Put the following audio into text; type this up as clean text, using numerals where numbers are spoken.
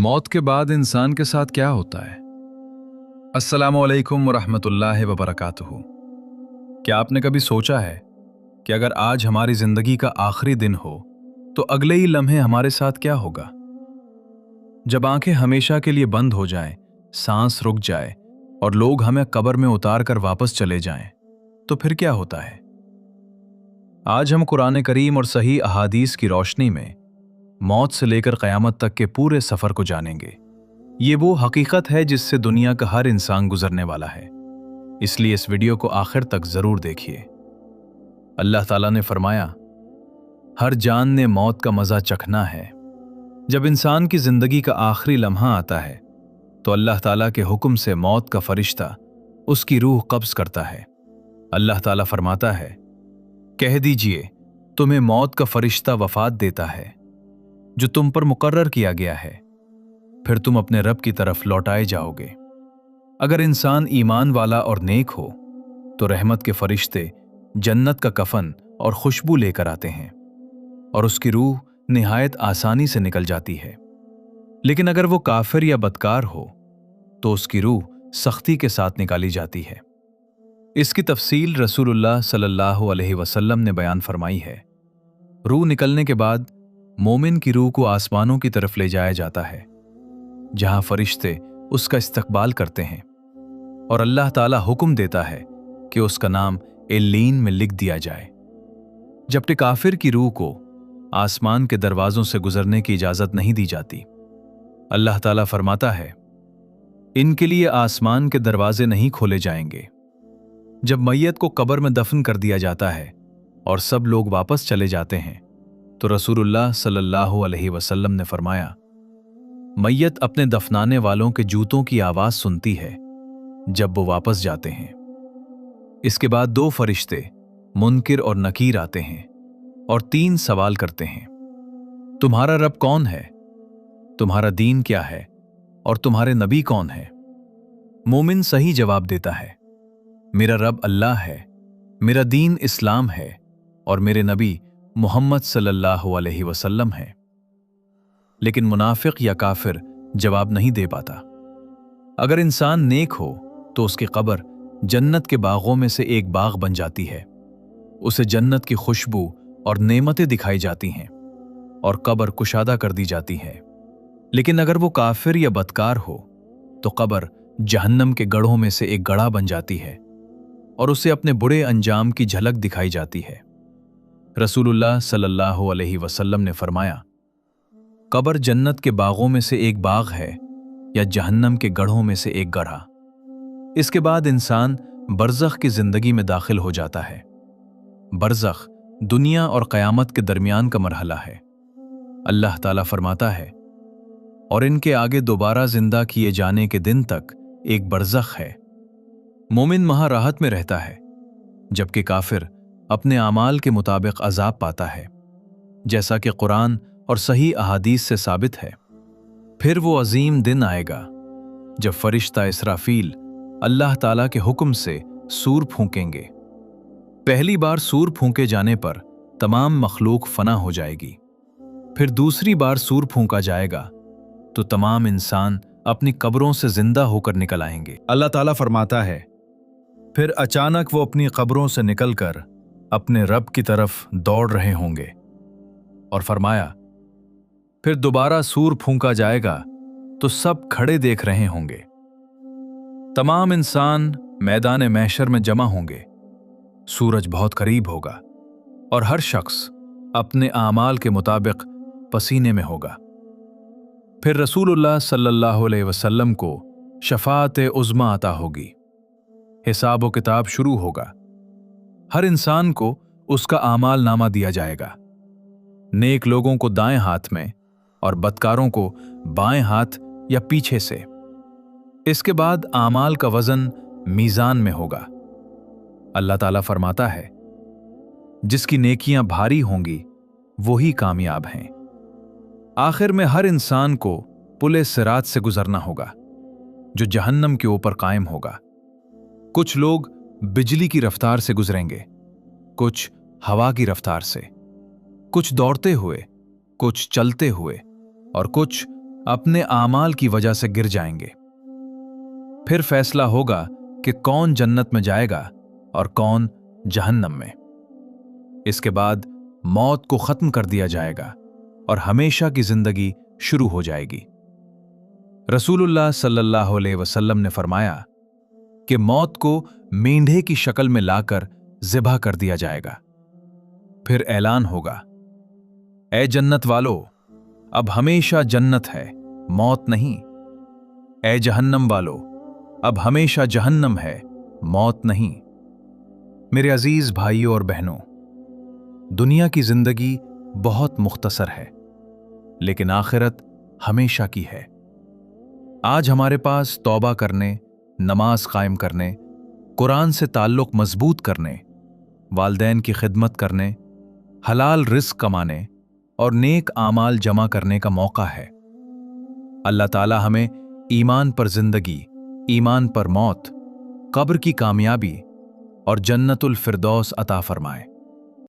मौत के बाद इंसान के साथ क्या होता है? अस्सलामु अलैकुम वरहमतुल्लाहि वबरकातुहू। क्या आपने कभी सोचा है कि अगर आज हमारी जिंदगी का आखिरी दिन हो तो अगले ही लम्हे हमारे साथ क्या होगा? जब आंखें हमेशा के लिए बंद हो जाएं, सांस रुक जाए और लोग हमें कब्र में उतार कर वापस चले जाएं, तो फिर क्या होता है? आज हम कुरान करीम और सही अहादीस की रोशनी में मौत से लेकर क़यामत तक के पूरे सफ़र को जानेंगे। ये वो हकीकत है जिससे दुनिया का हर इंसान गुजरने वाला है, इसलिए इस वीडियो को आखिर तक ज़रूर देखिए। अल्लाह ताला ने फरमाया, हर जान ने मौत का मज़ा चखना है। जब इंसान की ज़िंदगी का आखिरी लम्हा आता है तो अल्लाह ताला के हुक्म से मौत का फरिश्ता उसकी रूह कब्ज़ करता है। अल्लाह ताला फरमाता है, कह दीजिए तुम्हें मौत का फरिश्ता वफ़ात देता है जो तुम पर मुकर्रर किया गया है, फिर तुम अपने रब की तरफ लौटाए जाओगे। अगर इंसान ईमान वाला और नेक हो तो रहमत के फरिश्ते जन्नत का कफन और खुशबू लेकर आते हैं और उसकी रूह निहायत आसानी से निकल जाती है। लेकिन अगर वो काफिर या बदकार हो तो उसकी रूह सख्ती के साथ निकाली जाती है। इसकी तफसील रसूलुल्लाह सल्लल्लाहु अलैहि वसल्लम ने बयान फरमाई है। रूह निकलने के बाद मोमिन की रूह को आसमानों की तरफ ले जाया जाता है, जहां फरिश्ते उसका इस्तकबाल करते हैं और अल्लाह ताला हुक्म देता है कि उसका नाम इल्लीन में लिख दिया जाए। जबकि काफिर की रूह को आसमान के दरवाजों से गुजरने की इजाजत नहीं दी जाती। अल्लाह ताला फरमाता है, इनके लिए आसमान के दरवाजे नहीं खोले जाएंगे। जब मैयत को कब्र में दफन कर दिया जाता है और सब लोग वापस चले जाते हैं तो रसूलुल्लाह सल्लल्लाहु अलैहि वसल्लम ने फरमाया, मैयत अपने दफनाने वालों के जूतों की आवाज सुनती है जब वो वापस जाते हैं। इसके बाद दो फरिश्ते मुनकिर और नकीर आते हैं और तीन सवाल करते हैं, तुम्हारा रब कौन है, तुम्हारा दीन क्या है और तुम्हारे नबी कौन है? मोमिन सही जवाब देता है, मेरा रब अल्लाह है, मेरा दीन इस्लाम है और मेरे नबी मोहम्मद सल्लल्लाहु अलैहि वसल्लम है। लेकिन मुनाफिक या काफिर जवाब नहीं दे पाता। अगर इंसान नेक हो तो उसकी कब्र जन्नत के बागों में से एक बाग बन जाती है। उसे जन्नत की खुशबू और नेमतें दिखाई जाती हैं और कब्र कुशादा कर दी जाती है। लेकिन अगर वो काफिर या बदकार हो तो कब्र जहन्नम के गढ़ों में से एक गड़ा बन जाती है और उसे अपने बुरे अंजाम की झलक दिखाई जाती है। रसूलुल्लाह सल्लल्लाहु अलैहि वसल्लम ने फरमाया, कब्र जन्नत के बागों में से एक बाग है या जहन्नम के गढ़ों में से एक गढ़ा। इसके बाद इंसान बरज़ख की जिंदगी में दाखिल हो जाता है। बरज़ख दुनिया और क़यामत के दरमियान का मरहला है। अल्लाह ताला फरमाता है, और इनके आगे दोबारा जिंदा किए जाने के दिन तक एक बरज़ख है। मोमिन वहां राहत में रहता है, जबकि काफिर अपने आमाल के मुताबिक अजाब पाता है, जैसा कि कुरान और सही अहादीस से साबित है। फिर वो अजीम दिन आएगा जब फरिश्ता इसराफील अल्लाह ताला के हुक्म से सूर फूंकेंगे। पहली बार सूर फूंके जाने पर तमाम मखलूक फना हो जाएगी। फिर दूसरी बार सूर फूंका जाएगा तो तमाम इंसान अपनी कब्रों से जिंदा होकर निकल आएंगे। अल्लाह ताला फरमाता है, फिर अचानक वो अपनी कब्रों से निकलकर अपने रब की तरफ दौड़ रहे होंगे। और फरमाया, फिर दोबारा सूर फूंका जाएगा तो सब खड़े देख रहे होंगे। तमाम इंसान मैदान महशर में जमा होंगे। सूरज बहुत करीब होगा और हर शख्स अपने आमाल के मुताबिक पसीने में होगा। फिर रसूलुल्लाह सल्लल्लाहु अलैहि वसल्लम को शफाअत उज़्मा अता होगी। हिसाब व किताब शुरू होगा। हर इंसान को उसका आमाल नामा दिया जाएगा। नेक लोगों को दाएं हाथ में और बदकारों को बाएं हाथ या पीछे से। इसके बाद आमाल का वजन मीज़ान में होगा। अल्लाह ताला फरमाता है, जिसकी नेकियां भारी होंगी वही कामयाब हैं। आखिर में हर इंसान को पुले सिरात से गुजरना होगा, जो जहन्नम के ऊपर कायम होगा। कुछ लोग बिजली की रफ्तार से गुजरेंगे, कुछ हवा की रफ्तार से, कुछ दौड़ते हुए, कुछ चलते हुए और कुछ अपने आमाल की वजह से गिर जाएंगे। फिर फैसला होगा कि कौन जन्नत में जाएगा और कौन जहन्नम में। इसके बाद मौत को खत्म कर दिया जाएगा और हमेशा की जिंदगी शुरू हो जाएगी। रसूलुल्लाह सल्लल्लाहु अलैहि वसल्लम ने फरमाया कि मौत को मेंढे की शक्ल में लाकर ज़िबह कर दिया जाएगा। फिर ऐलान होगा, ऐ जन्नत वालों, अब हमेशा जन्नत है, मौत नहीं। ऐ जहन्नम वालों, अब हमेशा जहन्नम है, मौत नहीं। मेरे अजीज भाइयों और बहनों, दुनिया की जिंदगी बहुत मुख्तसर है, लेकिन आखिरत हमेशा की है। आज हमारे पास तौबा करने, नमाज कायम करने, कुरान से ताल्लुक मजबूत करने, वालदैन की खिदमत करने, हलाल रिस्क कमाने और नेक आमाल जमा करने का मौका है। अल्लाह ताला हमें ईमान पर जिंदगी, ईमान पर मौत, कब्र की कामयाबी और जन्नतुल फिरदौस अता फरमाए।